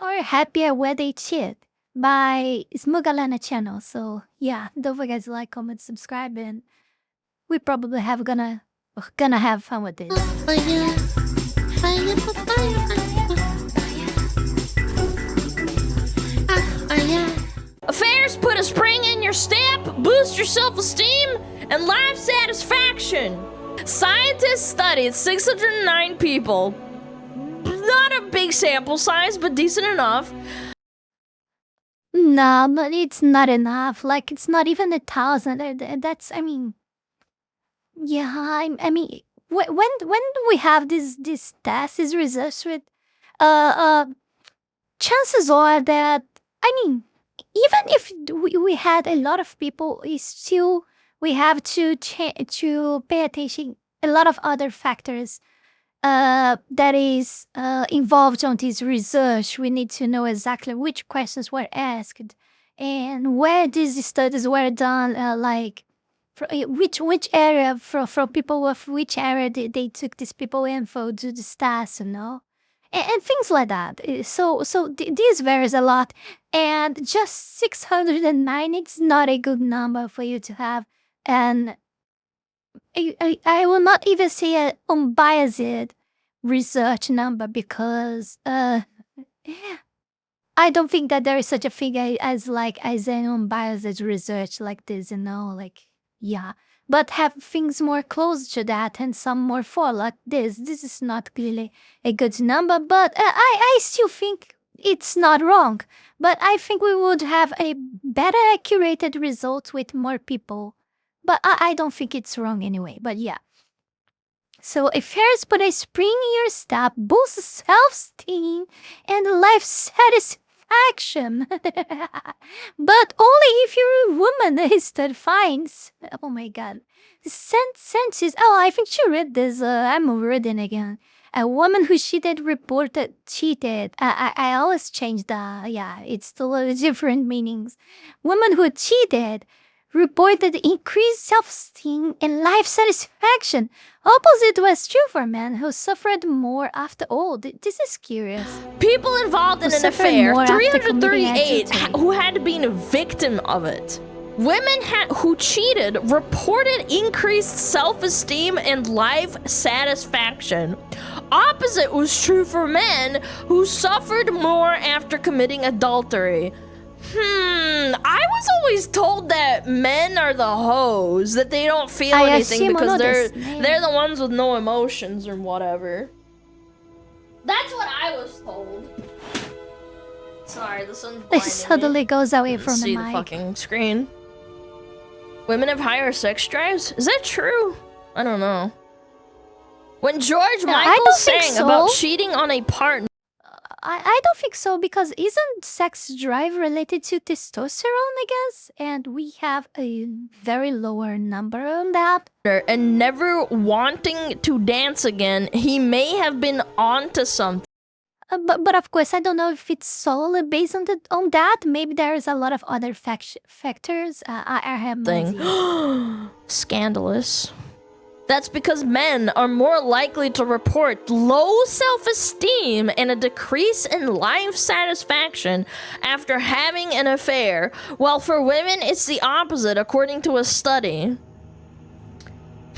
are happier where they cheat by SmugAlana channel. So yeah, don't forget to like, comment, subscribe, and we probably gonna have fun with this. Affairs put a spring in your step, boost your self-esteem, and life satisfaction. Scientists studied 609 people. Not a big sample size, but decent enough. No, but it's not enough. Like, it's not even 1,000. That's, I mean, yeah, I mean, when do we have this test, this research with, chances are that, I mean, even if we had a lot of people, we have to pay attention a lot of other factors that is involved on this research. We need to know exactly which questions were asked and where these studies were done, like which area, from people of which area they took these people info to the stats, and things like that. So this varies a lot, and just 609, it's not a good number for you to have. And I will not even say an unbiased research number, because yeah, I don't think that there is such a thing as an unbiased research like this, like, yeah. But have things more close to that and some more fall like this. This is not clearly a good number, but I still think it's not wrong. But I think we would have a better accurate result with more people. But I don't think it's wrong anyway, but yeah. So affairs put a spring in your step, boosts self-esteem and life satisfaction. But only if you're a woman, that finds. Oh my god. Senses. Oh, I think you read this. I'm reading again. A woman who cheated reported cheated. I always change the, yeah, it's still different meanings. Woman who cheated reported increased self-esteem and life satisfaction. Opposite was true for men who suffered more after all. This is curious. People involved in an affair, 338, who had been a victim of it. Women who cheated reported increased self-esteem and life satisfaction. Opposite was true for men who suffered more after committing adultery. I was always told that men are the hoes, that they don't feel anything because they're the ones with no emotions or whatever. That's what I was told. Sorry, the sun's blinding It suddenly me. goes away from the See mic. the fucking screen. Women have higher sex drives? Is that true? I don't know. When George Michael sang about cheating on a partner, I don't think so, because isn't sex drive related to testosterone, I guess? And we have a very lower number on that. And never wanting to dance again, he may have been onto something. But of course, I don't know if it's solely based on that. Maybe there's a lot of other factors. I have no idea. Scandalous. That's because men are more likely to report low self-esteem and a decrease in life satisfaction after having an affair, while for women it's the opposite, according to a study.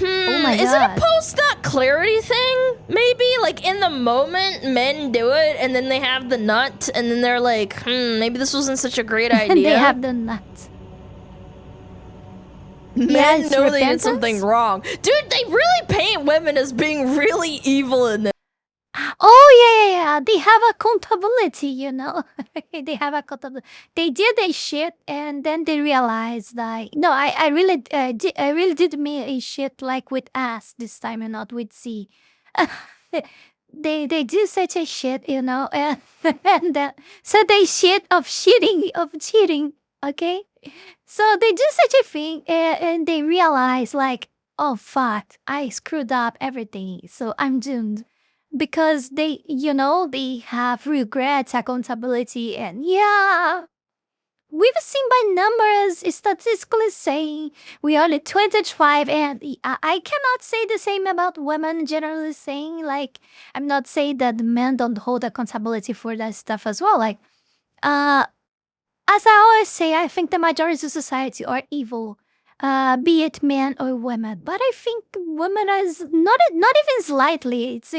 Oh my God. Is it a post-nut clarity thing? Maybe? Like, in the moment, men do it, and then they have the nut, and then they're like, maybe this wasn't such a great idea. They have the nut. Men know they did something wrong. Dude, they really paint women as being really evil in this. Oh, yeah. They have accountability, They have accountability. They did a shit, and then they realized that, no, I really did me a shit, like, with S this time and not with C. They do such a shit, and so they shit of cheating, okay? So they do such a thing, and they realize, like, oh fuck, I screwed up everything, so I'm doomed. Because they have regrets, accountability, and yeah, we've seen by numbers statistically saying we are the 25, and I cannot say the same about women generally saying. Like, I'm not saying that men don't hold accountability for that stuff as well. Like, as I always say, I think the majority of society are evil, be it men or women. But I think women is not even slightly. It's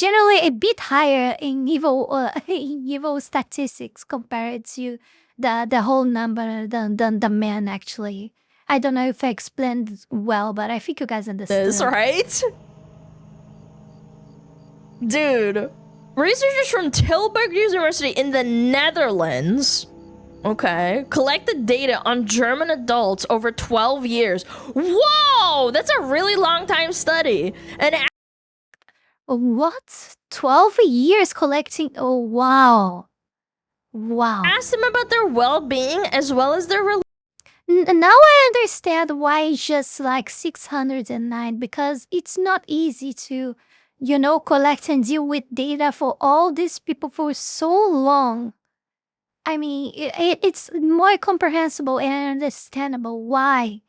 generally a bit higher in evil statistics compared to the whole number than the men. Actually, I don't know if I explained well, but I think you guys understand. That's right, dude. Researchers from Tilburg University in the Netherlands, collected data on German adults over 12 years. Whoa, that's a really long time study. And what? 12 years collecting? Oh, wow. Wow. Asked them about their well-being as well as their now I understand why it's just like 609, because it's not easy to, collect and deal with data for all these people for so long. I mean, it's more comprehensible and understandable why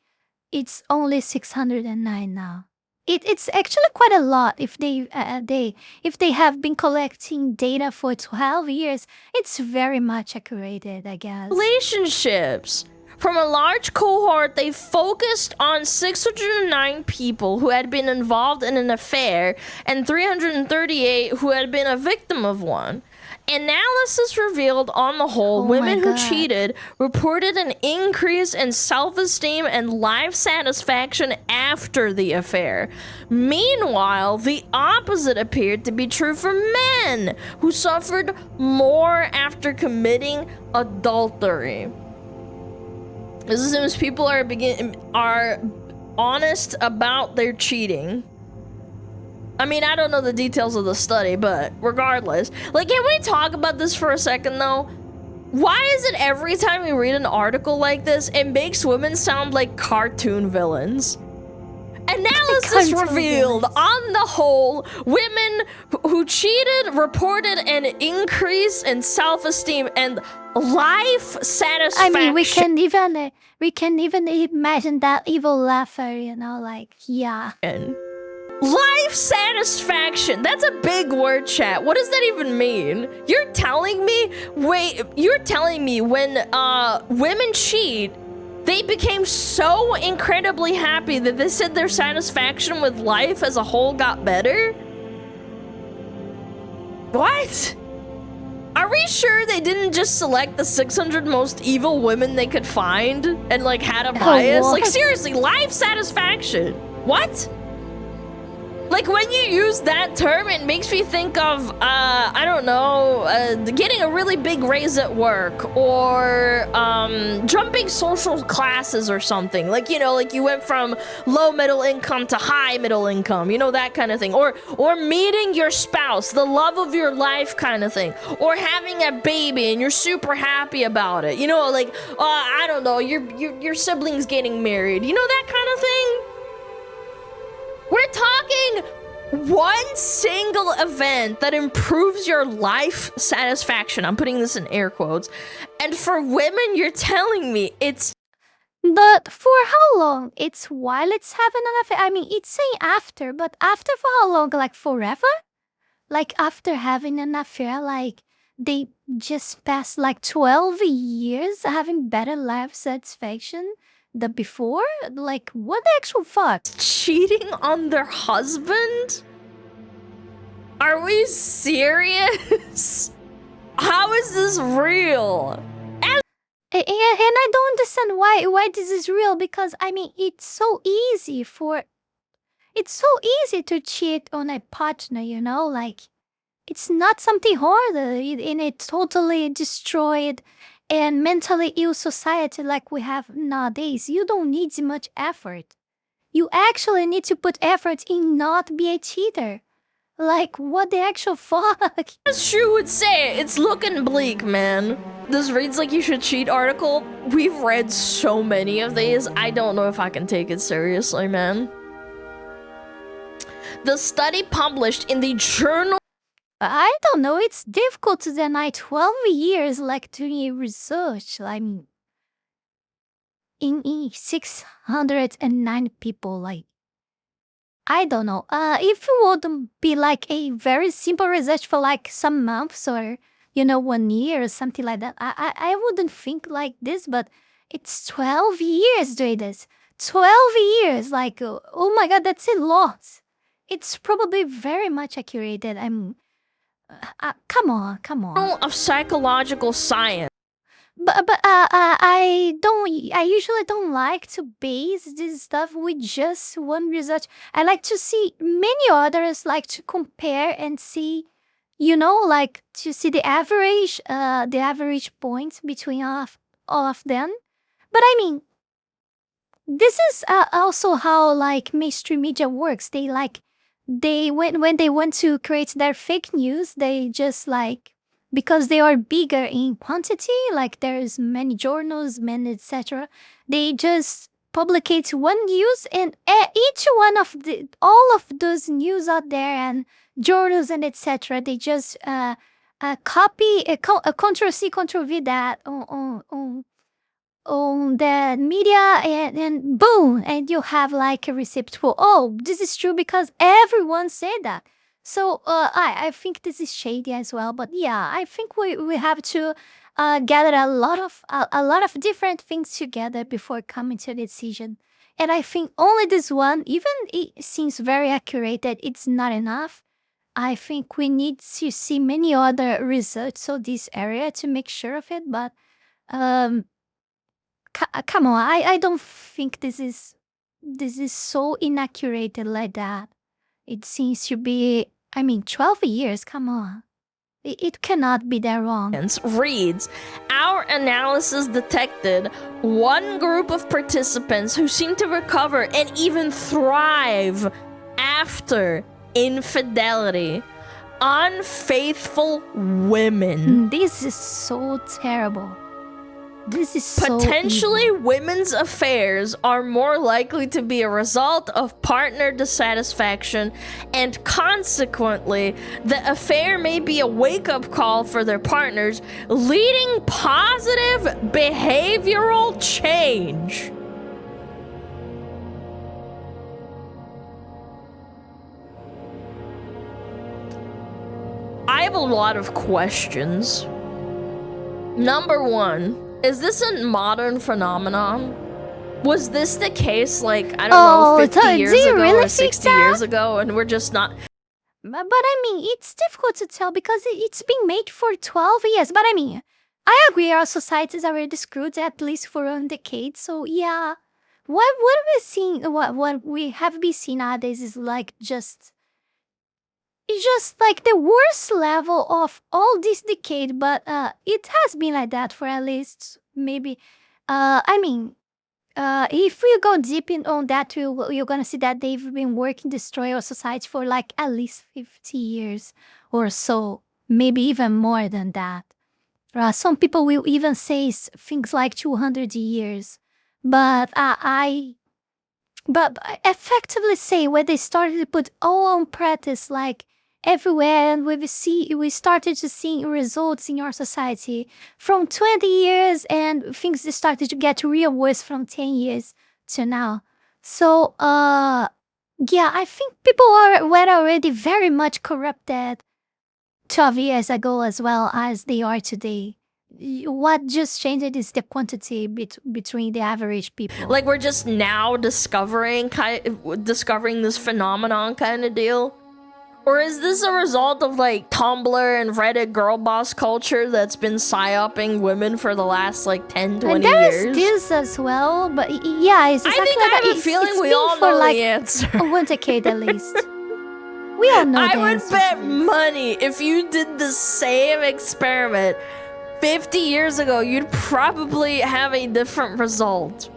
it's only 609 now. It's actually quite a lot. If they have been collecting data for 12 years, it's very much accurate, I guess. Relationships. From a large cohort, they focused on 609 people who had been involved in an affair and 338 who had been a victim of one. Analysis revealed, on the whole, women who cheated reported an increase in self-esteem and life satisfaction after the affair. Meanwhile, the opposite appeared to be true for men, who suffered more after committing adultery. This assumes people are honest about their cheating. I mean, I don't know the details of the study, but regardless. Like, can we talk about this for a second, though? Why is it every time we read an article like this, it makes women sound like cartoon villains? Analysis revealed, on the whole, women who cheated reported an increase in self-esteem and life satisfaction. I mean, we can even imagine that evil laugher, like, yeah. Life satisfaction. That's a big word, chat. What does that even mean? You're telling me when women cheat, they became so incredibly happy that they said their satisfaction with life as a whole got better? What? Are we sure they didn't just select the 600 most evil women they could find and like had a bias? Like, seriously, life satisfaction. What? Like, when you use that term, it makes me think of, I don't know, getting a really big raise at work, or jumping social classes or something. Like, like you went from low middle income to high middle income, that kind of thing. Or meeting your spouse, the love of your life kind of thing. Or having a baby and you're super happy about it. Like, I don't know, your siblings getting married. That kind of thing? We're talking one single event that improves your life satisfaction. I'm putting this in air quotes. And for women, you're telling me it's... But for how long? It's while it's having an affair? I mean, it's saying after, but after for how long? Like forever? Like after having an affair, like they just passed like 12 years having better life satisfaction than before? Like, what the actual fuck? Cheating on their husband? Are we serious? How is this real? And I don't understand why this is real, because I mean, it's so easy to cheat on a partner, like it's not something hard in a totally destroyed and mentally ill society like we have nowadays. You don't need much effort. You actually need to put effort in not be a cheater. Like, what the actual fuck? As Shu would say, it's looking bleak, man. This reads like you should cheat article. We've read so many of these. I don't know if I can take it seriously, man. The study published in the journal... I don't know, it's difficult to deny 12 years like doing research. I mean, in 609 people, like, I don't know. If it would be like a very simple research for like some months or 1 year or something like that, I wouldn't think like this. But it's 12 years doing this. 12 years, like, oh my god, that's a lot. It's probably very much accurate. I'm come on. Of psychological science. But I usually don't like to base this stuff with just one research. I like to see many others, like to compare and see, like to see the average points between all of them. But I mean, this is also how like mainstream media works. When they want to create their fake news, they just like, because they are bigger in quantity, like there's many journals, many etc. They just publicate one news, and each one of all of those news out there and journals and etc. They just copy a Ctrl-C, Ctrl-V that on the media, and boom, and you have like a receipt for, oh, this is true because everyone said that. So I think this is shady as well. But yeah, I think we have to gather a lot of different things together before coming to a decision. And I think only this one, even it seems very accurate, that it's not enough. I think we need to see many other research on this area to make sure of it. But come on, I don't think this is so inaccurate like that. It seems to be, 12 years, come on. It cannot be that wrong. Reads, our analysis detected one group of participants who seemed to recover and even thrive after infidelity. Unfaithful women. This is so terrible. This is so potentially evil. Women's affairs are more likely to be a result of partner dissatisfaction, and consequently, the affair may be a wake-up call for their partners, leading positive behavioral change. I have a lot of questions. Number one, is this a modern phenomenon? Was this the case, like, I don't know, 50 years ago really or 60 years ago, and we're just not... But it's difficult to tell because it's been made for 12 years. But I agree our society is already screwed at least for a decade. So yeah, what we're seeing, what we have been seeing nowadays is like just like the worst level of all this decade. But it has been like that for at least maybe. If we go deep in on that, you're gonna see that they've been working to destroy our society for like at least 50 years or so, maybe even more than that. Some people will even say things like 200 years, but but effectively say when they started to put all on practice, like everywhere, and we started to see results in our society from 20 years, and things started to get real worse from 10 years to now. So yeah, I think people were already very much corrupted 12 years ago as well as they are today. What just changed is the quantity between the average people. Like, we're just now discovering this phenomenon kind of deal? Or is this a result of, like, Tumblr and Reddit girl boss culture that's been psyoping women for the last, like, 10, 20 years? And there's this as well, but yeah, it's exactly I think I have a feeling we all know the answer. One decade at least. We all know the answer. I would bet money if you did the same experiment 50 years ago, you'd probably have a different result.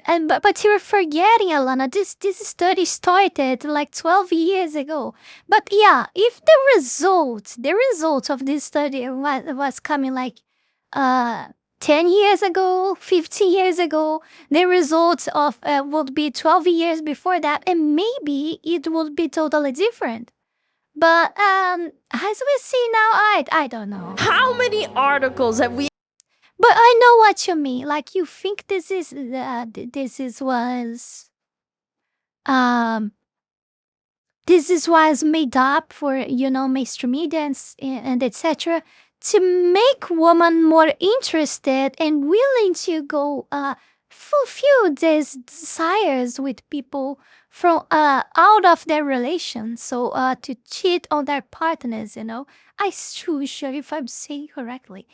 But you're forgetting, Alana, this study started like 12 years ago. But yeah, if the result of this study was coming like 10 years ago, 15 years ago, the results of would be 12 years before that, and maybe it would be totally different. But as we see now, I don't know. How many articles have we? But I know what you mean. Like, you think this was made up for, mainstream media and etc. to make women more interested and willing to go fulfill these desires with people from out of their relation. So to cheat on their partners, I sure if I'm saying correctly.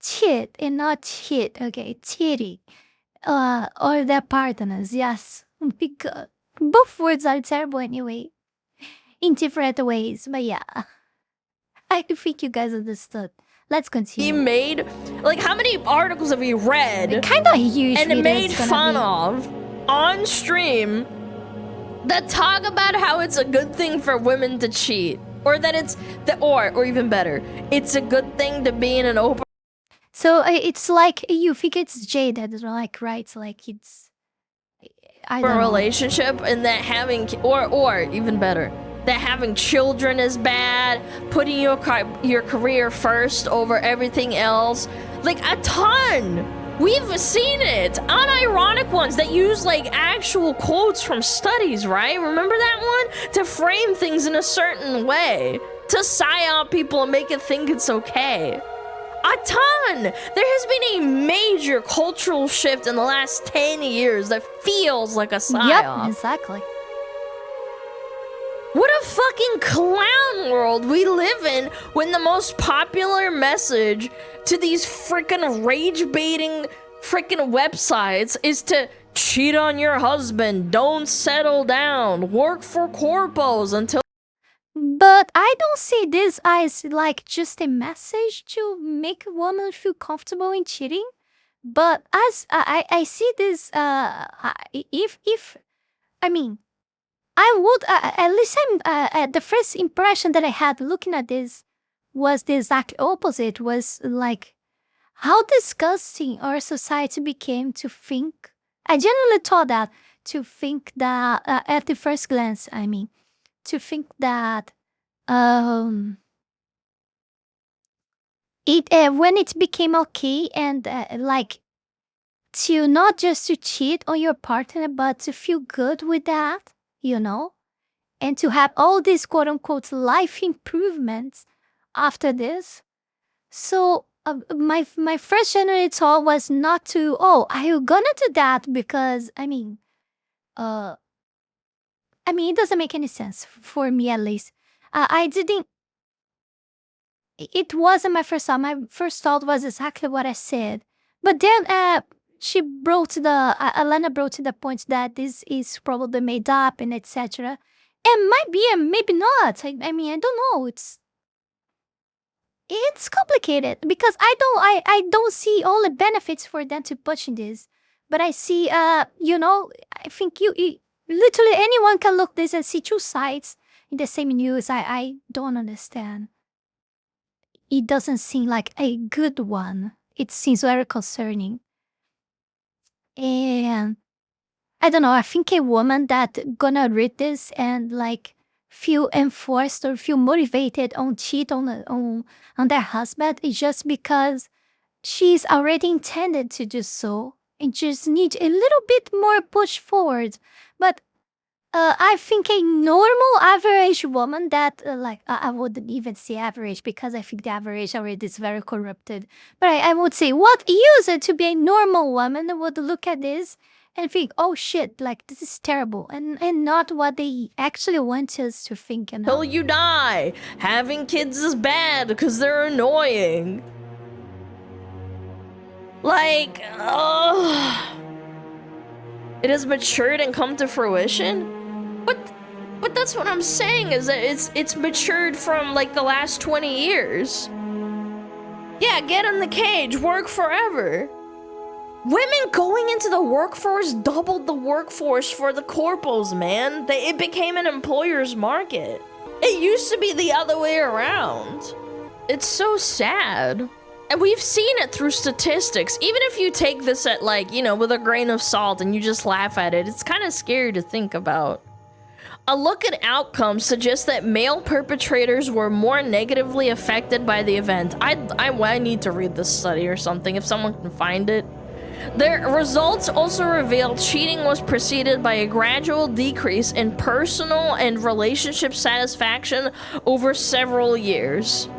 Cheat and not cheat, okay, cheating. Or their partners, yes. Because both words are terrible anyway. In different ways, but yeah. I think you guys understood. Let's continue. He made, like, how many articles have we read? Kind of huge. And made fun of on stream that talk about how it's a good thing for women to cheat, or that it's or even better, it's a good thing to be in an open. So it's like you think it's Jay that like writes like it's a relationship, and that having or even better, that having children is bad, putting your career first over everything else, like a ton. We've seen it, unironic ones that use like actual quotes from studies, right? Remember that one? To frame things in a certain way, to psyop people and make it think it's okay. A ton! There has been a major cultural shift in the last 10 years that feels like a psyop. Yep, exactly. What a fucking clown world we live in when the most popular message to these freaking rage-baiting freaking websites is to cheat on your husband, don't settle down, work for corpos until... But I don't see this as like just a message to make a woman feel comfortable in cheating. But as I see this, if I mean, I would at least the first impression that I had looking at this was the exact opposite. Was like how disgusting our society became to think. I generally thought that to think that at the first glance, I mean. To think that when it became okay and like to not just to cheat on your partner but to feel good with that, and to have all these quote unquote life improvements after this. So my first general thought was not to, are you gonna do that? Because it doesn't make any sense for me, at least. I didn't. It wasn't my first thought. My first thought was exactly what I said. But then Alana brought to the point that this is probably made up and etc. And might be and maybe not. I don't know. It's complicated because I don't see all the benefits for them to pushing this. But I see, I think you literally anyone can look this and see two sides in the same news. I don't understand. It doesn't seem like a good one. It seems very concerning. And I don't know, I think a woman that gonna read this and like feel enforced or feel motivated on cheat on their husband is just because she's already intended to do so and just need a little bit more push forward. But I think a normal average woman that I wouldn't even say average because I think the average already is very corrupted. But I would say what user to be a normal woman would look at this and think, oh shit, like this is terrible, and not what they actually want us to think. Till you die. Having kids is bad because they're annoying. Like, it has matured and come to fruition. But that's what I'm saying, is that it's matured from like the last 20 years. Yeah, get in the cage, work forever. Women going into the workforce doubled the workforce for the corpos, man. It became an employer's market. It used to be the other way around. It's so sad. And we've seen it through statistics. Even if you take this at with a grain of salt and you just laugh at it, it's kind of scary to think about. A look at outcomes suggests that male perpetrators were more negatively affected by the event. I need to read this study or something if someone can find it. Their results also revealed cheating was preceded by a gradual decrease in personal and relationship satisfaction over several years.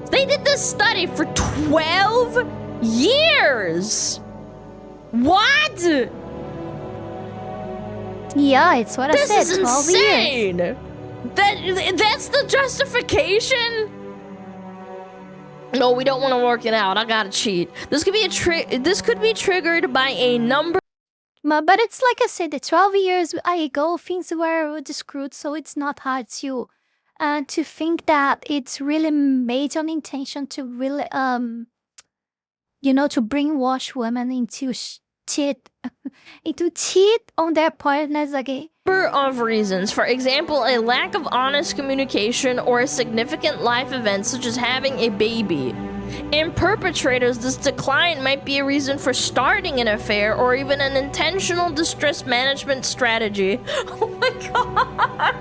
They did this study for 12 years! What? Yeah, it's what I said. This is 12 insane! years. That's the justification? No, we don't want to work it out. I gotta cheat. This could be triggered by a number. But it's like I said, the 12 years ago, things were screwed, so it's not hard to think that it's really made an intention to really, to brainwash women into cheat on their partners again. Number of reasons. For example, a lack of honest communication or a significant life event such as having a baby. In perpetrators, this decline might be a reason for starting an affair or even an intentional distress management strategy. Oh my god!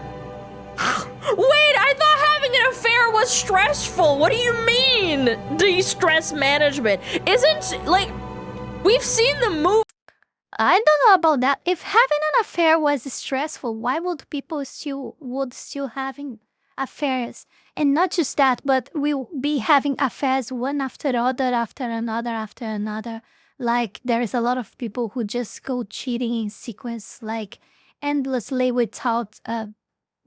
Wait, I thought having an affair was stressful. What do you mean? Distress management? Isn't, like, we've seen the movie. I don't know about that. If having an affair was stressful, why would people still having affairs? And not just that, but we'll be having affairs one after another. Like, there is a lot of people who just go cheating in sequence, like, endlessly without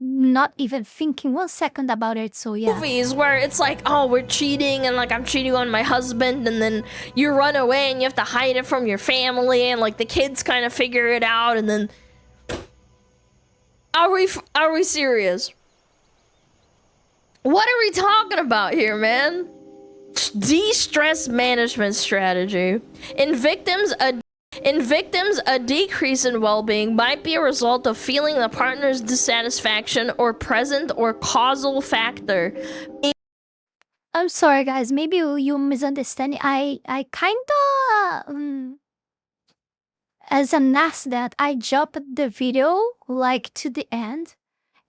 not even thinking 1 second about it. So yeah, movies where it's like, oh, we're cheating and like I'm cheating on my husband, and then you run away and you have to hide it from your family, and like the kids kind of figure it out, and then are we serious? What are we talking about here, man? De-stress management strategy. In victims, a decrease in well-being might be a result of feeling the partner's dissatisfaction or present or causal factor. I'm sorry, guys. Maybe you misunderstand. I kinda as an ass that I jumped the video like to the end,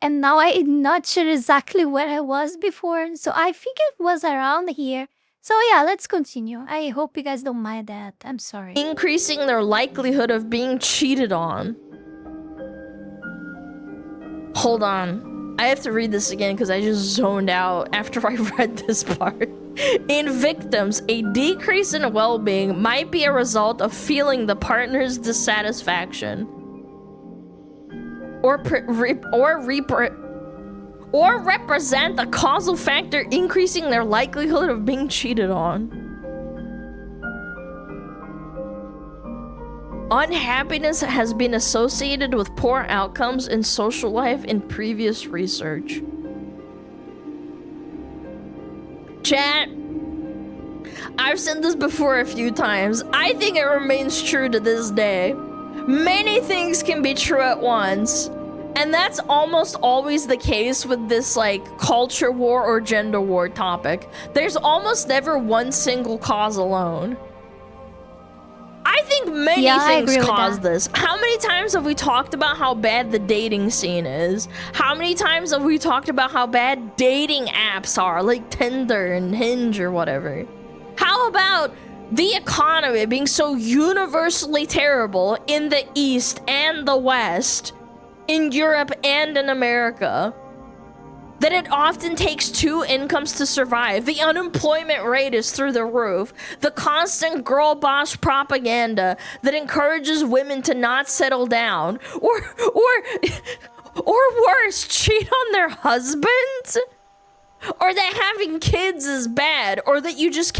and now I'm not sure exactly where I was before. So I think it was around here. So yeah, let's continue. I hope you guys don't mind that. I'm sorry. Increasing their likelihood of being cheated on. Hold on. I have to read this again because I just zoned out after I read this part. In victims, a decrease in well-being might be a result of feeling the partner's dissatisfaction or represent a causal factor increasing their likelihood of being cheated on. Unhappiness has been associated with poor outcomes in social life in previous research. Chat, I've said this before a few times. I think it remains true to this day. Many things can be true at once. And that's almost always the case with this, like, culture war or gender war topic. There's almost never one single cause alone. I think many things cause this. How many times have we talked about how bad the dating scene is? How many times have we talked about how bad dating apps are, like Tinder and Hinge or whatever? How about the economy being so universally terrible in the East and the West, in Europe and in America, that it often takes 2 incomes to survive? The unemployment rate is through the roof. The constant girl boss propaganda that encourages women to not settle down, or worse, cheat on their husbands, or that having kids is bad, or that you just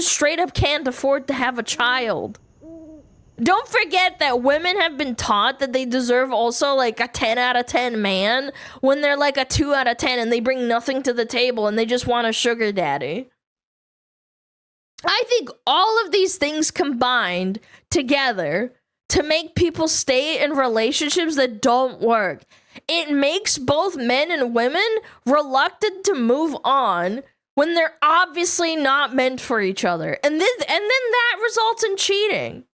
straight up can't afford to have a child. Don't forget that women have been taught that they deserve also like a 10 out of 10 man when they're like a 2 out of 10 and they bring nothing to the table and they just want a sugar daddy. I think all of these things combined together to make people stay in relationships that don't work. It makes both men and women reluctant to move on when they're obviously not meant for each other. And then that results in cheating.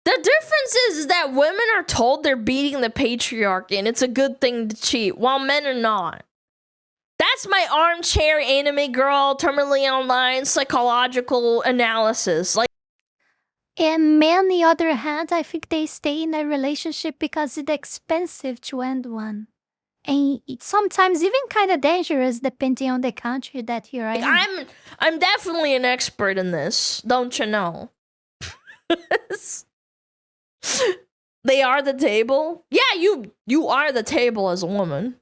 The difference is that women are told they're beating the patriarchy and it's a good thing to cheat, while men are not. That's my armchair anime girl, terminally online psychological analysis. Like, and men, on the other hand, I think they stay in a relationship because it's expensive to end one. And it's sometimes even kind of dangerous depending on the country that you're in. I'm definitely an expert in this, don't you know? They are the table. Yeah, you are the table as a woman.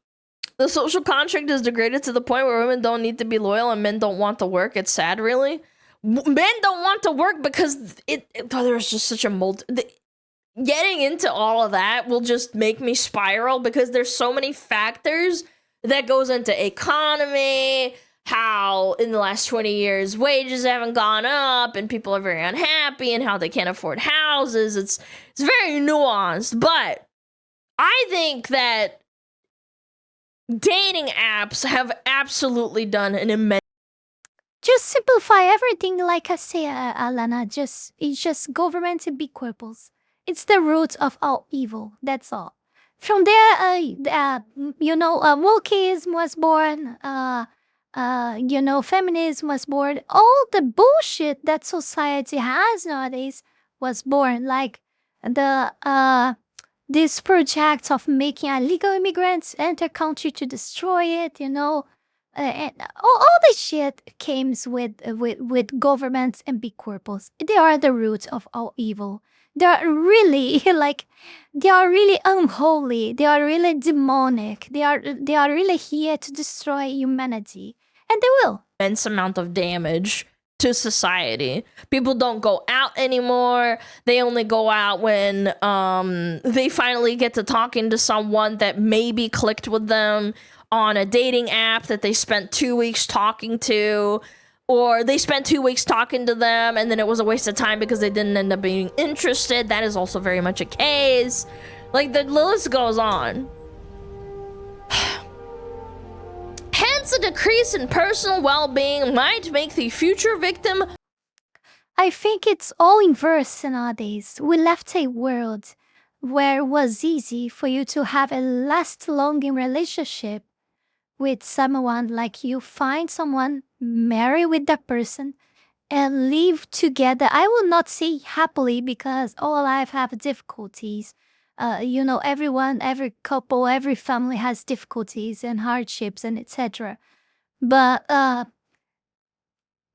The social contract is degraded to the point where women don't need to be loyal and men don't want to work. It's sad, really. Men don't want to work because there's just such a getting into all of that will just make me spiral because there's so many factors that goes into economy, how in the last 20 years wages haven't gone up and people are very unhappy and how they can't afford houses. It's very nuanced, but I think that dating apps have absolutely done an immense. Just simplify everything, like I say, Alana. It's just government and big corpos. It's the root of all evil. That's all. From there, wokeism was born. Feminism was born. All the bullshit that society has nowadays was born. Like this project of making illegal immigrants enter country to destroy it. And all this shit comes with governments and big corpos. They are the root of all evil. They are really they are really unholy. They are really demonic. They are really here to destroy humanity, and they will. Immense amount of damage to society. People don't go out anymore. They only go out when they finally get to talking to someone that maybe clicked with them on a dating app that they spent 2 weeks talking to, or they spent 2 weeks talking to them and then it was a waste of time because they didn't end up being interested. That is also very much a case. Like, the list goes on. Hence, a decrease in personal well-being might make the future victim. I think it's all inverse nowadays. We left a world where it was easy for you to have a long relationship with someone. Like, you find someone, marry with that person, and live together. I will not say happily because all life have difficulties. Everyone, every couple, every family has difficulties and hardships and etc. But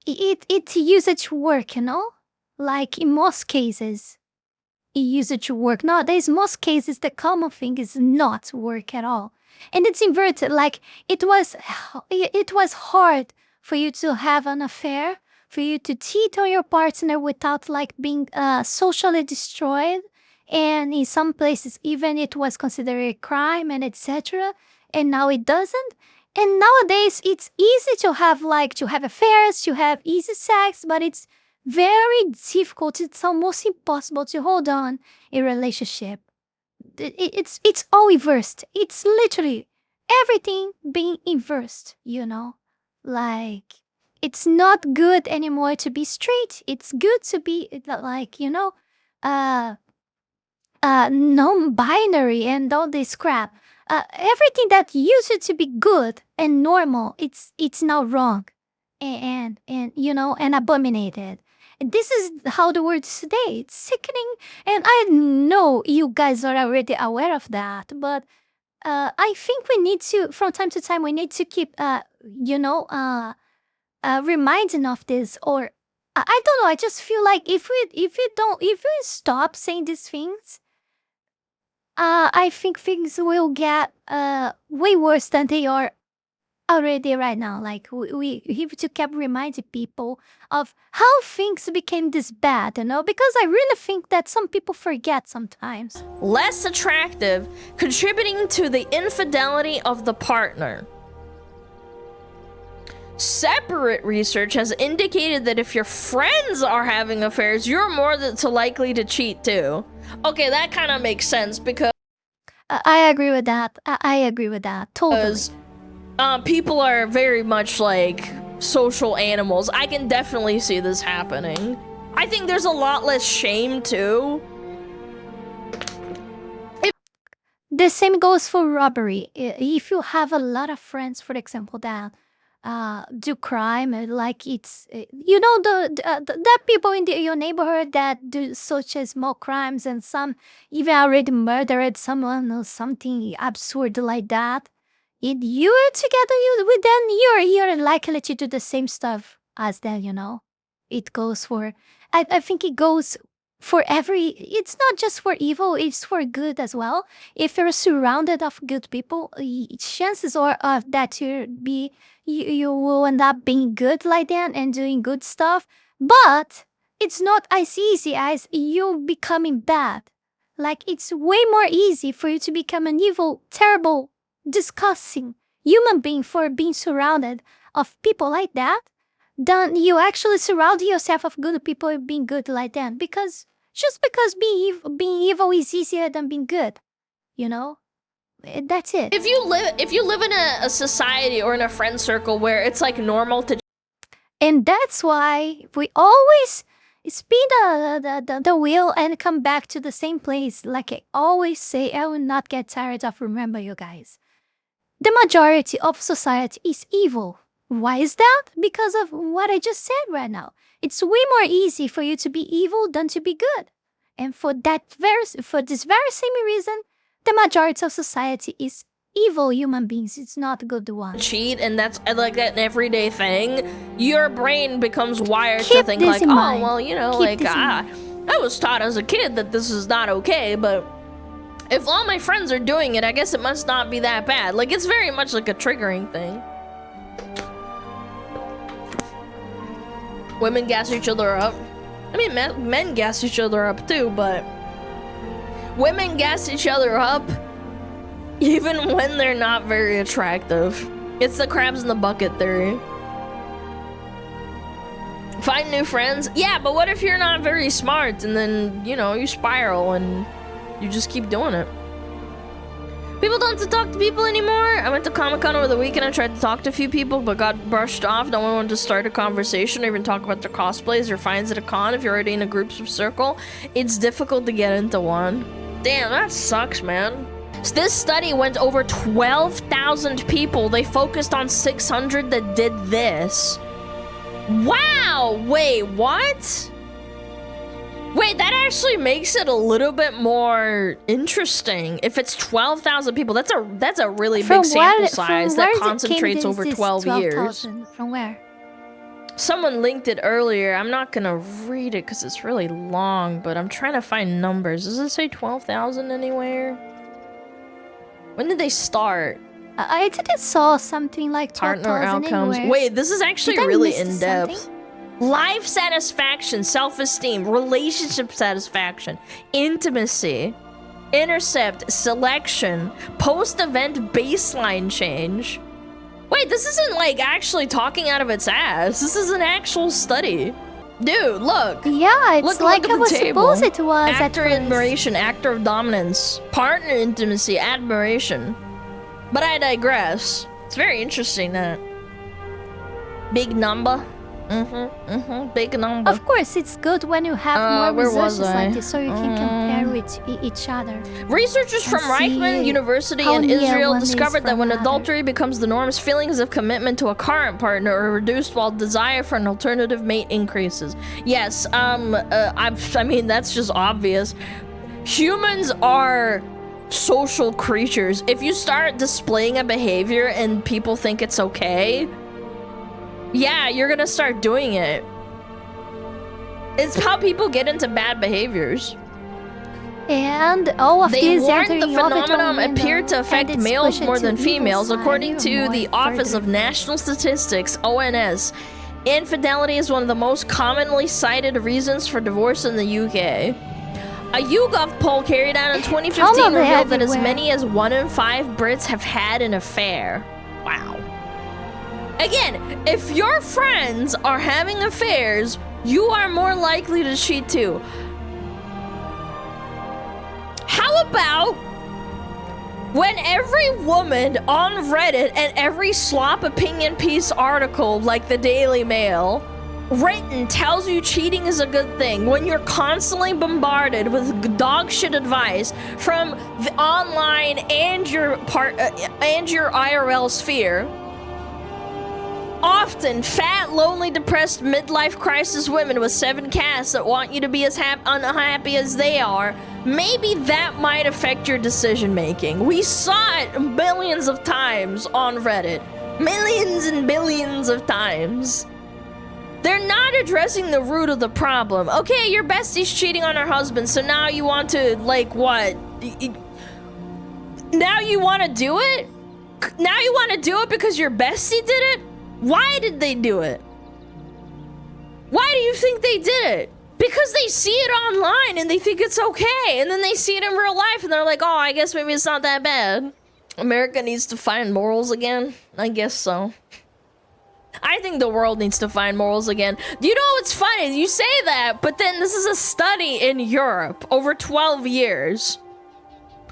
it used to work, Like, in most cases, it used to work. Nowadays, most cases, the common thing is not work at all. And it's inverted. Like, it was hard for you to have an affair, for you to cheat on your partner without being socially destroyed. And in some places, even it was considered a crime and etc. And now it doesn't. And nowadays, it's easy to have affairs, to have easy sex, but it's very difficult. It's almost impossible to hold on a relationship. It's all inversed. It's literally everything being inversed, Like, it's not good anymore to be straight. It's good to be non-binary and all this crap. Everything that used to be good and normal, it's now wrong and abominated. This is how the world is today. It's sickening, and I know you guys are already aware of that, but I think we need to, from time to time, keep, reminding of this, or I don't know. I just feel like if we stop saying these things, I think things will get way worse than they are already right now. Like, we have to keep reminding people of how things became this bad, because I really think that some people forget sometimes. Less attractive, contributing to the infidelity of the partner. Separate research has indicated that if your friends are having affairs, you're more likely to cheat too. Okay, that kind of makes sense because I agree with that. I agree with that. Totally. People are very much like social animals. I can definitely see this happening. I think there's a lot less shame too The same goes for robbery. If you have a lot of friends, for example, that do crime, like it's the people in your neighborhood that do such as small crimes, and some even already murdered someone or something absurd like that. If you're together with them, you're likely to do the same stuff as them. It goes for. I think it goes for every. It's not just for evil; it's for good as well. If you're surrounded of good people, chances are that you will end up being good like that and doing good stuff. But it's not as easy as you becoming bad. Like, it's way more easy for you to become an evil, terrible, disgusting human being for being surrounded of people like that than you actually surround yourself of good people and being good like that. Because being evil is easier than being good, That's it. If you live in a society or in a friend circle where it's like normal to, and that's why we always spin the wheel and come back to the same place. Like I always say, I will not get tired of remember you guys. The majority of society is evil. Why is that? Because of what I just said right now. It's way more easy for you to be evil than to be good. And for this very same reason, the majority of society is evil human beings. It's not good ones. Cheat, and that's like an everyday thing. Your brain becomes wired Keep to think this like, in oh, mind. well, I was taught as a kid that this is not okay, but if all my friends are doing it, I guess it must not be that bad. Like, it's very much like a triggering thing. Women gas each other up. I mean, men gas each other up too, but women gas each other up even when they're not very attractive. It's the crabs in the bucket theory. Find new friends? Yeah, but what if you're not very smart and then, you spiral and you just keep doing it? People don't have to talk to people anymore. I went to Comic-Con over the weekend and tried to talk to a few people, but got brushed off. No one wanted to start a conversation or even talk about their cosplays or finds at a con. If you're already in a group of circle, it's difficult to get into one. Damn, that sucks, man. So this study went over 12,000 people. They focused on 600 that did this. Wow! Wait, what? Wait, that actually makes it a little bit more interesting. If it's 12,000 people, that's a really big sample size that concentrates over 12 years. From where? Someone linked it earlier. I'm not gonna read it because it's really long, but I'm trying to find numbers. Does it say 12,000 anywhere? When did they start? I didn't saw something like 12,000 anywhere. Wait, this is actually really in-depth. Life satisfaction, self-esteem, relationship satisfaction, intimacy, intercept, selection, post-event baseline change. Wait, this isn't like actually talking out of its ass. This is an actual study. Dude, look. Yeah, it's like I was supposed it was. Actor admiration, actor of dominance, partner intimacy, admiration. But I digress. It's very interesting that. Big number. Big number. Of course, it's good when you have more resources like this, so you can compare with each other. Researchers from Reichman University in Israel discovered that when adultery becomes the norm, feelings of commitment to a current partner are reduced while desire for an alternative mate increases. Yes, I mean, that's just obvious. Humans are social creatures. If you start displaying a behavior and people think it's okay, yeah, you're gonna start doing it. It's how people get into bad behaviors. And all of these warned the phenomenon appeared to affect males more than females, according to the Office of National Statistics, ONS. Infidelity is one of the most commonly cited reasons for divorce in the UK. A YouGov poll carried out in 2015 revealed that as many as 1 in 5 Brits have had an affair. Wow. Again, if your friends are having affairs, you are more likely to cheat too. How about when every woman on Reddit and every slop opinion piece article like the Daily Mail written tells you cheating is a good thing, when you're constantly bombarded with dog shit advice from the online and your IRL sphere, often fat, lonely, depressed, midlife crisis women with 7 cats that want you to be as unhappy as they are, maybe that might affect your decision making. We saw it millions of times on Reddit. Millions and billions of times. They're not addressing the root of the problem. Okay, your bestie's cheating on her husband, so now you want to, like, what? Now you want to do it? Now you want to do it because your bestie did it? Why did they do it? Why do you think they did it? Because they see it online and they think it's okay, and then they see it in real life and they're like, oh, I guess maybe it's not that bad. America needs to find morals again? I guess so. I think the world needs to find morals again. You know what's funny? You say that, but then this is a study in Europe over 12 years.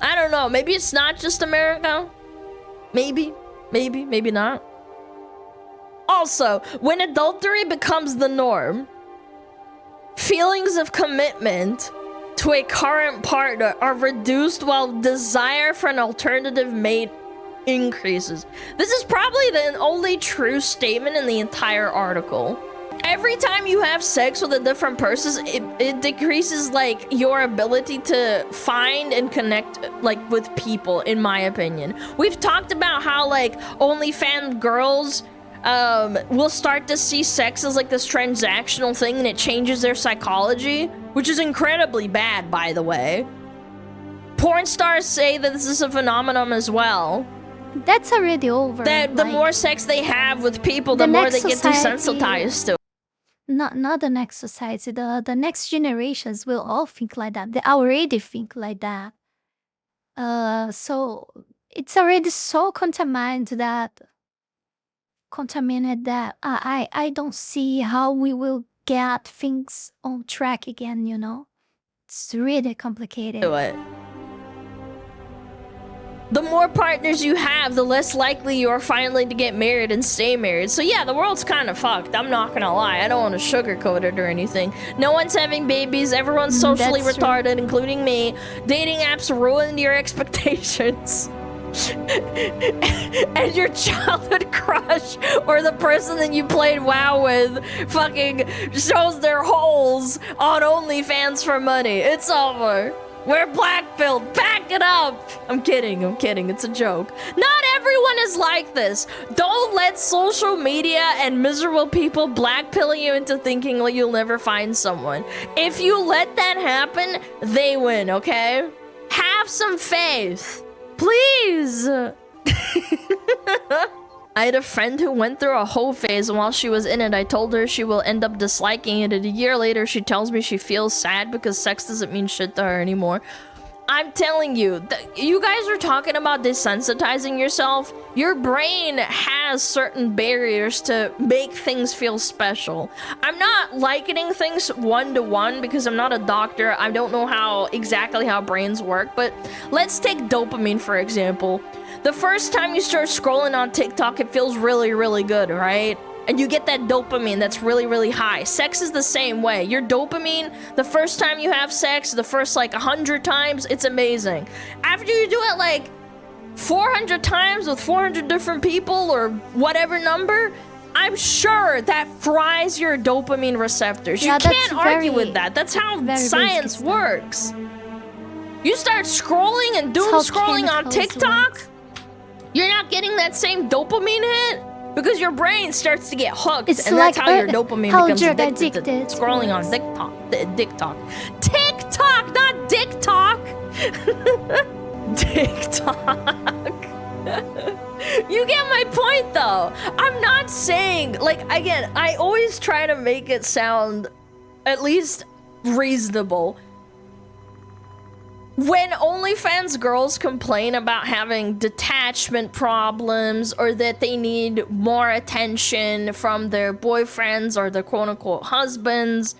I don't know. Maybe it's not just America. Maybe not. Also, when adultery becomes the norm, feelings of commitment to a current partner are reduced while desire for an alternative mate increases. This is probably the only true statement in the entire article. Every time you have sex with a different person, it decreases, like, your ability to find and connect, like, with people, in my opinion. We've talked about how, like, OnlyFans girls will start to see sex as, like, this transactional thing, and it changes their psychology, which is incredibly bad, by the way. Porn stars say that this is a phenomenon as well. That's already over. That the more sex they have with people, the more they get desensitized to. Not the next society. The next generations will all think like that. They already think like that. So it's already so contaminated that I don't see how we will get things on track again, you know? It's really complicated. Do it. The more partners you have, the less likely you are finally to get married and stay married. So yeah, the world's kind of fucked. I'm not gonna lie. I don't want to sugarcoat it or anything. No one's having babies. Everyone's socially retarded, including me. Dating apps ruined your expectations. And your childhood crush or the person that you played WoW with fucking shows their holes on OnlyFans for money. It's over. We're blackpilled. Back it up. I'm kidding. It's a joke. Not everyone is like this. Don't let social media and miserable people blackpill you into thinking like you'll never find someone. If you let that happen, they win, okay? Have some faith. Please. I had a friend who went through a hoe phase, and while she was in it, I told her she will end up disliking it, and a year later, she tells me she feels sad because sex doesn't mean shit to her anymore. I'm telling you, you guys are talking about desensitizing yourself. Your brain has certain barriers to make things feel special. I'm not likening things one-to-one because I'm not a doctor. I don't know exactly how brains work, but let's take dopamine, for example. The first time you start scrolling on TikTok, it feels really, really good, right? And you get that dopamine that's really, really high. Sex is the same way. Your dopamine, the first time you have sex, the first, like, 100 times, it's amazing. After you do it, like, 400 times with 400 different people or whatever number, I'm sure that fries your dopamine receptors. You can't argue with that. That's how science works. You start scrolling and doom scrolling on TikTok, you're not getting that same dopamine hit because your brain starts to get hooked, and that's how your dopamine becomes addicted to scrolling on TikTok, not TikTok. TikTok. You get my point, though. I'm not saying, like, again, I always try to make it sound at least reasonable. When OnlyFans girls complain about having detachment problems or that they need more attention from their boyfriends or their quote-unquote husbands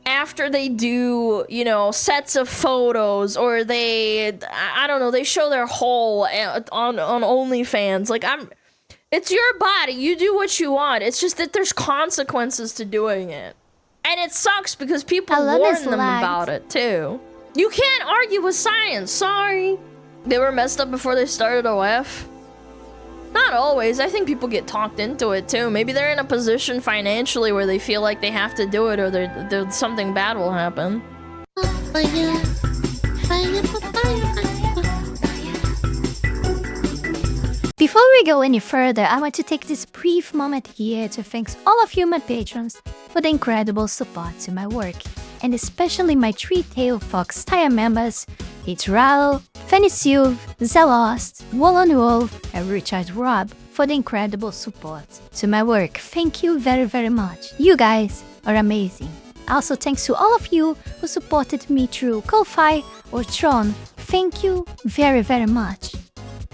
after they do, you know, sets of photos, or they, I don't know, they show their hole on OnlyFans, like, It's your body. You do what you want. It's just that there's consequences to doing it. And it sucks because people warn them about it, too. You can't argue with science. Sorry. They were messed up before they started OF. Not always. I think people get talked into it, too. Maybe they're in a position financially where they feel like they have to do it or something bad will happen. Before we go any further, I want to take this brief moment here to thank all of you, my patrons, for the incredible support to my work, and especially my three-tailed fox tier members, Heath Rowell, Fenny Sylvy, Zalost, Wolf, and Richard Robb, for the incredible support to my work. Thank you very, very much. You guys are amazing. Also, thanks to all of you who supported me through Ko-Fi or Tron. Thank you very, very much.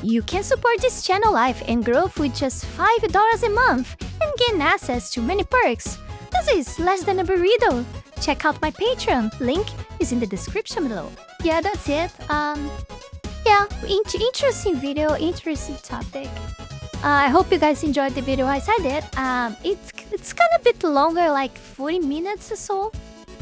You can support this channel life and growth with just $5 a month and gain access to many perks. This is less than a burrito. Check out my Patreon, link is in the description below. Yeah, that's it. Interesting video, interesting topic. I hope you guys enjoyed the video as I did. It's kind of a bit longer, like 40 minutes or so.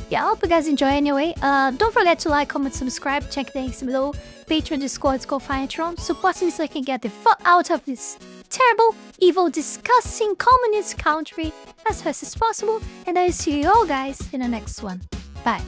Yeah, I hope you guys enjoy anyway. Don't forget to like, comment, subscribe, check the links below. Patreon, Discord, Ko-Fi, and Tron. Support me so I can get the fuck out of this terrible, evil, disgusting communist country as fast as possible. And I'll see you all guys in the next one. Bye.